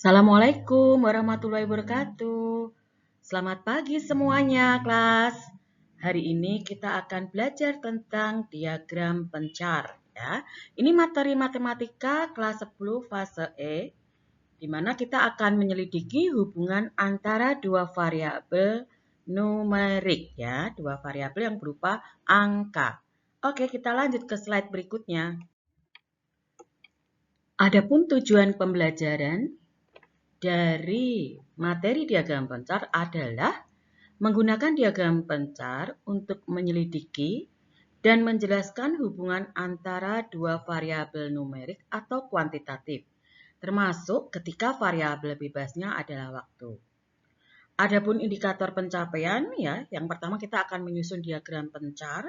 Assalamualaikum warahmatullahi wabarakatuh. Selamat pagi semuanya, kelas. Hari ini kita akan belajar tentang diagram pencar, ya. Ini materi matematika kelas 10 fase E, di mana kita akan menyelidiki hubungan antara dua variabel numerik, ya, dua variabel yang berupa angka. Oke, kita lanjut ke slide berikutnya. Adapun tujuan pembelajaran dari materi diagram pencar adalah menggunakan diagram pencar untuk menyelidiki dan menjelaskan hubungan antara dua variabel numerik atau kuantitatif, termasuk ketika variabel bebasnya adalah waktu. Adapun indikator pencapaian, ya, yang pertama kita akan menyusun diagram pencar,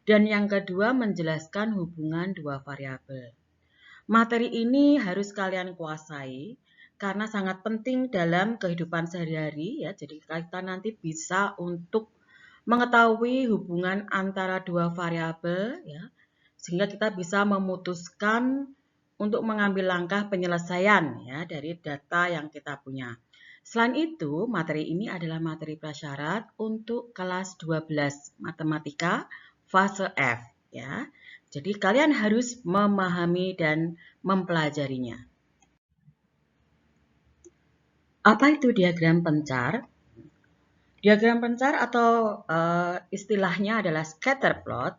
dan yang kedua menjelaskan hubungan dua variabel. Materi ini harus kalian kuasai karena sangat penting dalam kehidupan sehari-hari, ya. Jadi kita nanti bisa untuk mengetahui hubungan antara dua variabel, ya, sehingga kita bisa memutuskan untuk mengambil langkah penyelesaian, ya, dari data yang kita punya. Selain itu, materi ini adalah materi prasyarat untuk kelas 12 matematika fase F, ya. Jadi kalian harus memahami dan mempelajarinya. Apa itu diagram pencar? Diagram pencar atau istilahnya adalah scatter plot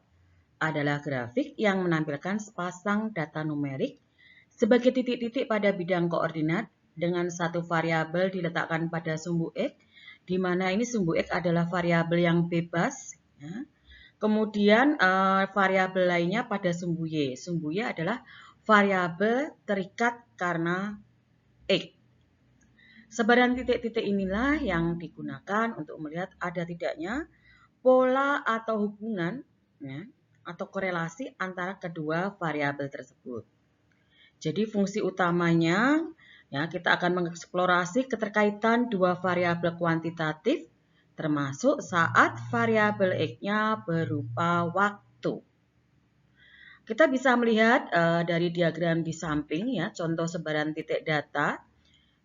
adalah grafik yang menampilkan sepasang data numerik sebagai titik-titik pada bidang koordinat dengan satu variabel diletakkan pada sumbu X, di mana ini sumbu X adalah variabel yang bebas, ya. Kemudian variabel lainnya pada sumbu Y. Sumbu Y adalah variabel terikat karena X. Sebaran titik-titik inilah yang digunakan untuk melihat ada tidaknya pola atau hubungan, ya, atau korelasi antara kedua variabel tersebut. Jadi fungsi utamanya, ya, kita akan mengeksplorasi keterkaitan dua variabel kuantitatif, termasuk saat variabel X-nya berupa waktu. Kita bisa melihat dari diagram di samping, ya, contoh sebaran titik data.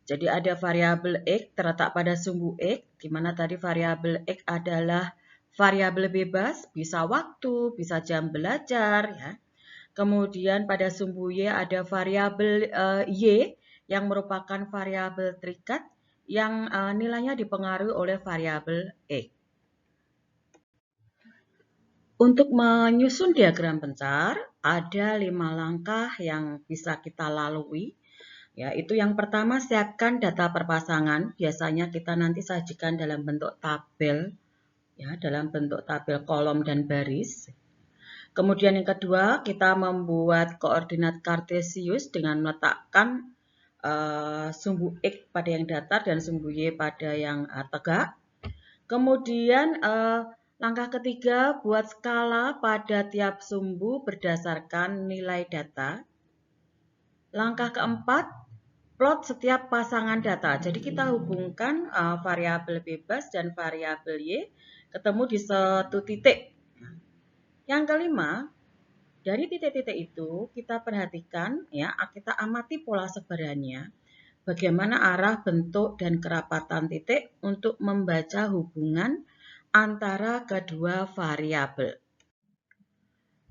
Jadi ada variabel X terletak pada sumbu X, di mana tadi variabel X adalah variabel bebas, bisa waktu, bisa jam belajar, ya. Kemudian pada sumbu Y ada variabel Y yang merupakan variabel terikat yang nilainya dipengaruhi oleh variabel X. Untuk menyusun diagram pencar, ada 5 langkah yang bisa kita lalui. Ya, itu yang pertama, siapkan data perpasangan. Biasanya kita nanti sajikan dalam bentuk tabel, ya, dalam bentuk tabel kolom dan baris. Kemudian yang kedua, kita membuat koordinat kartesius dengan meletakkan sumbu X pada yang datar dan sumbu Y pada yang tegak. Kemudian langkah ketiga, buat skala pada tiap sumbu berdasarkan nilai data. Langkah keempat, plot setiap pasangan data. Jadi kita hubungkan variabel bebas dan variabel Y ketemu di satu titik. Yang kelima, dari titik-titik itu kita perhatikan, ya, kita amati pola sebarannya. Bagaimana arah, bentuk, dan kerapatan titik untuk membaca hubungan antara kedua variabel.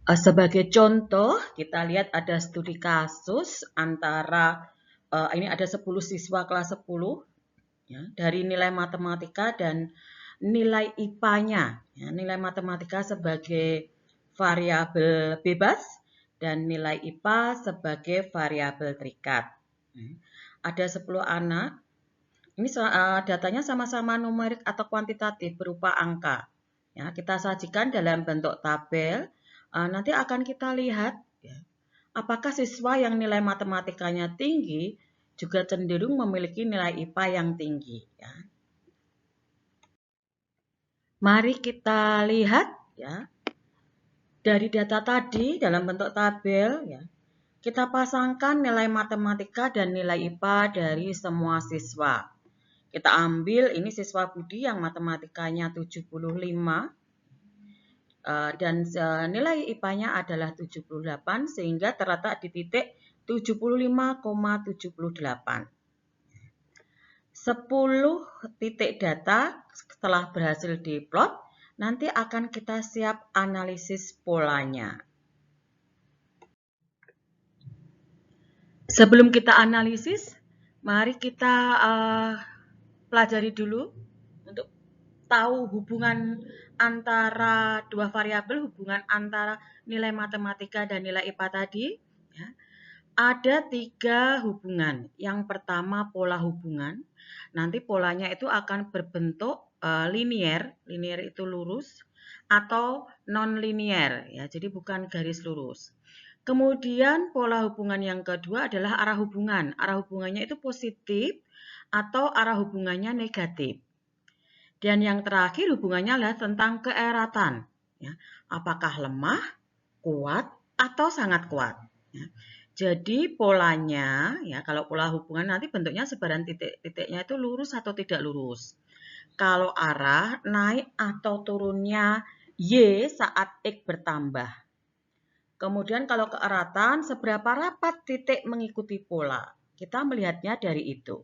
Sebagai contoh, kita lihat ada studi kasus antara ini ada 10 siswa kelas 10, ya, dari nilai matematika dan nilai IPA-nya. Ya, nilai matematika sebagai variabel bebas dan nilai IPA sebagai variabel terikat. Ada 10 anak. Ini datanya sama-sama numerik atau kuantitatif berupa angka. Ya, kita sajikan dalam bentuk tabel. Nanti akan kita lihat, ya, apakah siswa yang nilai matematikanya tinggi juga cenderung memiliki nilai IPA yang tinggi. Ya. Mari kita lihat, ya, dari data tadi dalam bentuk tabel, ya, kita pasangkan nilai matematika dan nilai IPA dari semua siswa. Kita ambil ini siswa Budi yang matematikanya 75 dan nilai IPA-nya adalah 78 sehingga terletak di titik 75,78. 10 titik data setelah berhasil diplot, nanti akan kita siap analisis polanya. Sebelum kita analisis, mari kita pelajari dulu untuk tahu hubungan antara dua variabel, hubungan antara nilai matematika dan nilai IPA tadi. Ya. Ada 3 hubungan. Yang pertama pola hubungan. Nanti polanya itu akan berbentuk linier. Linier itu lurus atau non-linier. Ya, jadi bukan garis lurus. Kemudian pola hubungan yang kedua adalah arah hubungan. Arah hubungannya itu positif atau arah hubungannya negatif. Dan yang terakhir hubungannya adalah tentang keeratan. Ya. Apakah lemah, kuat, atau sangat kuat. Ya. Jadi polanya, ya kalau pola hubungan nanti bentuknya sebaran titik-titiknya itu lurus atau tidak lurus. Kalau arah naik atau turunnya Y saat X bertambah. Kemudian kalau keeratan, seberapa rapat titik mengikuti pola. Kita melihatnya dari itu.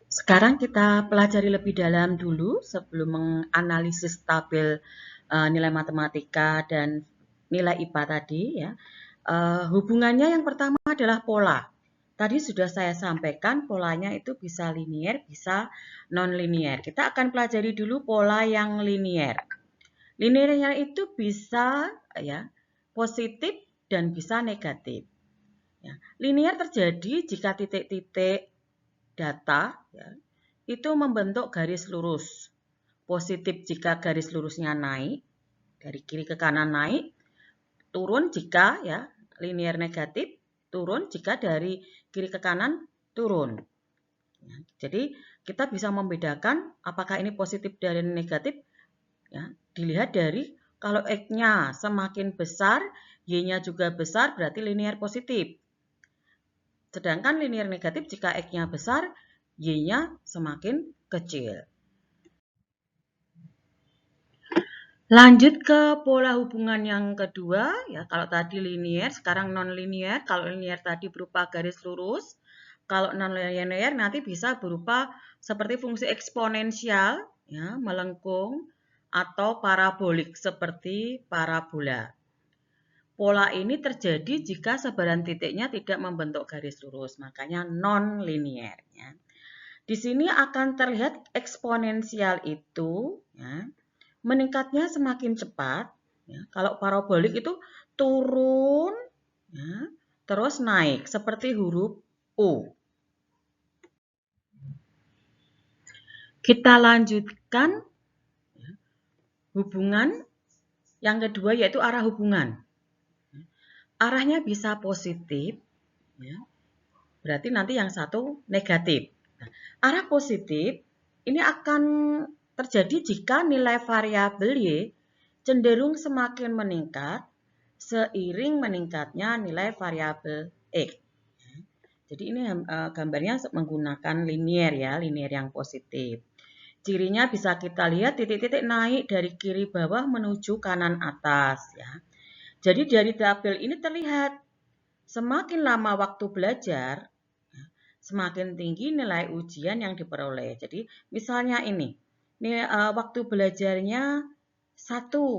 Sekarang kita pelajari lebih dalam dulu sebelum menganalisis tabel nilai matematika dan nilai IPA tadi. Ya. Hubungannya yang pertama adalah pola. Tadi sudah saya sampaikan polanya itu bisa linier, bisa non-linier. Kita akan pelajari dulu pola yang linier. Liniernya itu bisa ya positif dan bisa negatif. Ya. Linier terjadi jika titik-titik data ya, itu membentuk garis lurus. Positif jika garis lurusnya naik, dari kiri ke kanan naik, turun jika ya linier negatif, turun jika dari kiri ke kanan turun. Ya, jadi kita bisa membedakan apakah ini positif dan negatif. Ya, dilihat dari kalau X-nya semakin besar, Y-nya juga besar, berarti linier positif. Sedangkan linier negatif jika X-nya besar, Y-nya semakin kecil. Lanjut ke pola hubungan yang kedua, ya kalau tadi linier, sekarang non-linier. Kalau linier tadi berupa garis lurus, kalau non-linier nanti bisa berupa seperti fungsi eksponensial, ya, melengkung, atau parabolik seperti parabola. Pola ini terjadi jika sebaran titiknya tidak membentuk garis lurus, makanya non-linier. Ya. Di sini akan terlihat eksponensial itu, ya, meningkatnya semakin cepat. Ya. Kalau parabolik itu turun, ya, terus naik seperti huruf U. Kita lanjutkan ya, hubungan yang kedua yaitu arah hubungan. Arahnya bisa positif, ya, berarti nanti yang satu negatif. Nah, arah positif ini akan terjadi jika nilai variabel Y cenderung semakin meningkat seiring meningkatnya nilai variabel X. Jadi ini gambarnya menggunakan linier ya, linier yang positif. Cirinya bisa kita lihat titik-titik naik dari kiri bawah menuju kanan atas ya. Jadi dari tabel ini terlihat semakin lama waktu belajar, semakin tinggi nilai ujian yang diperoleh. Jadi misalnya ini waktu belajarnya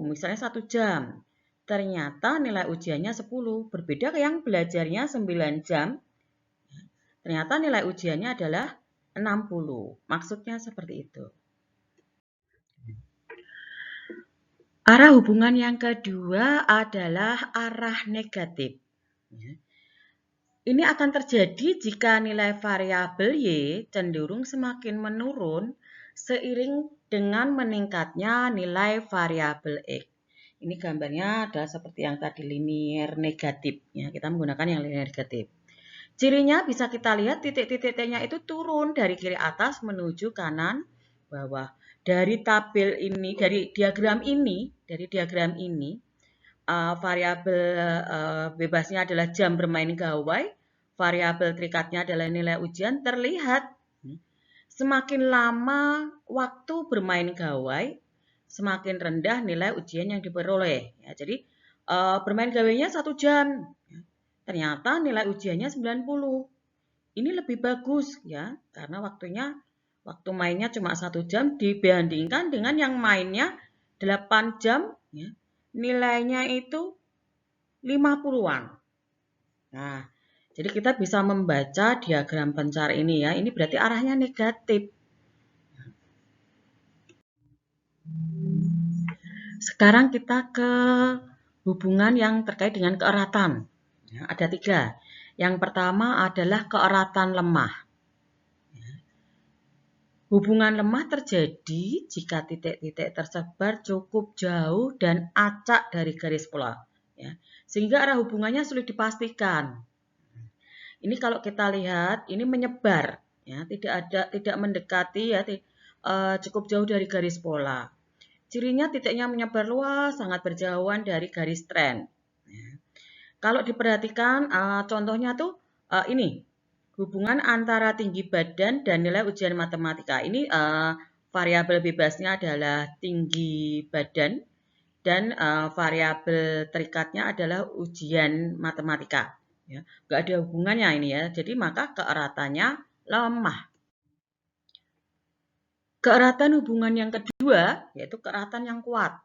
misalnya 1 jam. Ternyata nilai ujiannya 10. Berbeda ke yang belajarnya 9 jam. Ternyata nilai ujiannya adalah 60. Maksudnya seperti itu. Arah hubungan yang kedua adalah arah negatif. Ini akan terjadi jika nilai variabel Y cenderung semakin menurun seiring dengan meningkatnya nilai variabel X. Ini gambarnya adalah seperti yang tadi linier negatif. Ya, kita menggunakan yang linier negatif. Cirinya bisa kita lihat titik-titiknya itu turun dari kiri atas menuju kanan bawah. Dari tabel ini, dari diagram ini, variabel bebasnya adalah jam bermain gawai, variabel terikatnya adalah nilai ujian. Terlihat semakin lama waktu bermain gawai, semakin rendah nilai ujian yang diperoleh. Ya, jadi bermain gawainya 1 jam, ternyata nilai ujiannya 90. ini lebih bagus ya, karena waktu mainnya cuma 1 jam dibandingkan dengan yang mainnya 8 jam ya, nilainya itu 50-an. Nah, jadi kita bisa membaca diagram pencar ini ya, ini berarti arahnya negatif. Sekarang kita ke hubungan yang terkait dengan keeratan. Ya, ada 3. Yang pertama adalah keeratan lemah. Hubungan lemah terjadi jika titik-titik tersebar cukup jauh dan acak dari garis pola. Ya, sehingga arah hubungannya sulit dipastikan. Ini kalau kita lihat, ini menyebar, ya, tidak mendekati, ya, cukup jauh dari garis pola. Cirinya titiknya menyebar luas, sangat berjauhan dari garis tren. Ya. Kalau diperhatikan, contohnya tuh ini, hubungan antara tinggi badan dan nilai ujian matematika. Ini variabel bebasnya adalah tinggi badan dan variabel terikatnya adalah ujian matematika. Ya, nggak ada hubungannya ini ya. Jadi maka keeratannya lemah. Keeratan hubungan yang kedua yaitu keeratan yang kuat.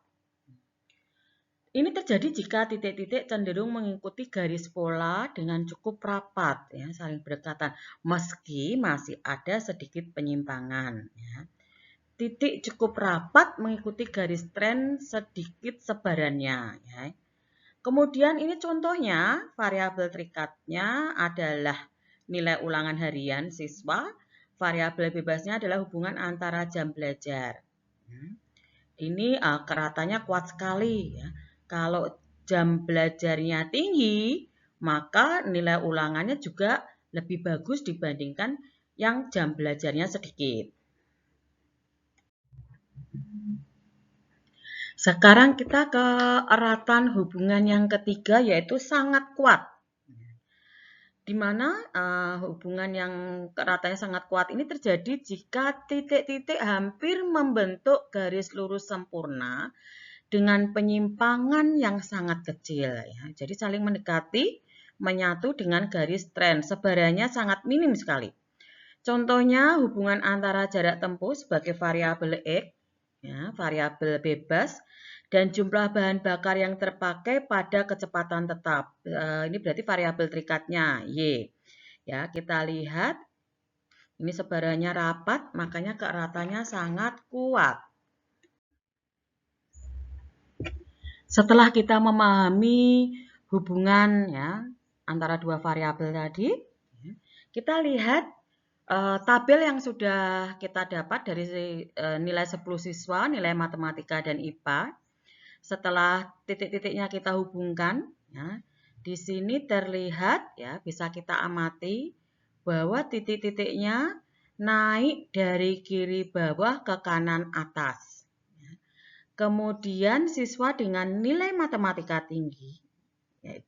Ini terjadi jika titik-titik cenderung mengikuti garis pola dengan cukup rapat, ya, saling berdekatan, meski masih ada sedikit penyimpangan. Ya. Titik cukup rapat mengikuti garis tren sedikit sebarannya. Ya. Kemudian ini contohnya variabel terikatnya adalah nilai ulangan harian siswa, variabel bebasnya adalah hubungan antara jam belajar. Ini keratannya kuat sekali. Ya. Kalau jam belajarnya tinggi, maka nilai ulangannya juga lebih bagus dibandingkan yang jam belajarnya sedikit. Sekarang kita ke eratan hubungan yang ketiga yaitu sangat kuat. Di mana hubungan yang keratannya sangat kuat ini terjadi jika titik-titik hampir membentuk garis lurus sempurna dengan penyimpangan yang sangat kecil. Ya. Jadi saling mendekati, menyatu dengan garis tren. Sebarannya sangat minim sekali. Contohnya hubungan antara jarak tempuh sebagai variabel X, ya, variabel bebas, dan jumlah bahan bakar yang terpakai pada kecepatan tetap. Ini berarti variabel terikatnya Y. Ya, kita lihat ini sebarannya rapat, makanya keeratannya sangat kuat. Setelah kita memahami hubungan ya antara dua variabel tadi, kita lihat tabel yang sudah kita dapat dari nilai 10 siswa, nilai matematika dan IPA. Setelah titik-titiknya kita hubungkan, ya, di sini terlihat ya bisa kita amati bahwa titik-titiknya naik dari kiri bawah ke kanan atas. Kemudian siswa dengan nilai matematika tinggi, ya,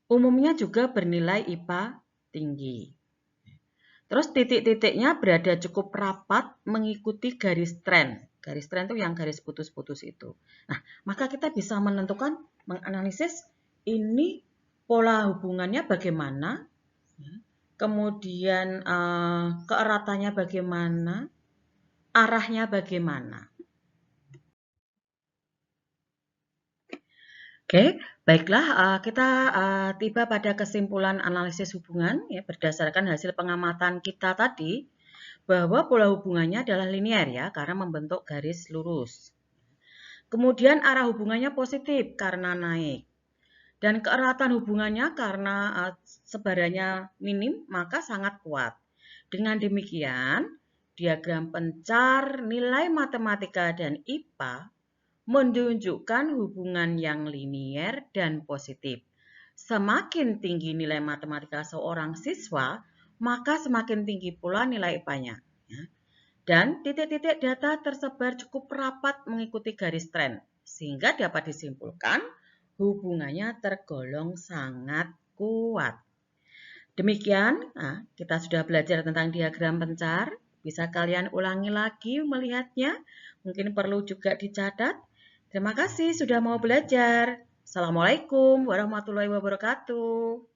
umumnya juga bernilai IPA tinggi. Terus titik-titiknya berada cukup rapat mengikuti garis tren. Garis tren itu yang garis putus-putus itu. Nah, maka kita bisa menentukan, menganalisis ini pola hubungannya bagaimana, kemudian keeratannya bagaimana, arahnya bagaimana. Oke, baiklah kita tiba pada kesimpulan analisis hubungan ya berdasarkan hasil pengamatan kita tadi bahwa pola hubungannya adalah linear ya karena membentuk garis lurus. Kemudian arah hubungannya positif karena naik. Dan keeratan hubungannya karena sebarannya minim maka sangat kuat. Dengan demikian, diagram pencar nilai matematika dan IPA menunjukkan hubungan yang linier dan positif. Semakin tinggi nilai matematika seorang siswa, maka semakin tinggi pula nilai IPA-nya. Dan titik-titik data tersebar cukup rapat mengikuti garis tren, sehingga dapat disimpulkan hubungannya tergolong sangat kuat. Demikian, kita sudah belajar tentang diagram pencar. Bisa kalian ulangi lagi melihatnya, mungkin perlu juga dicatat. Terima kasih sudah mau belajar. Assalamualaikum warahmatullahi wabarakatuh.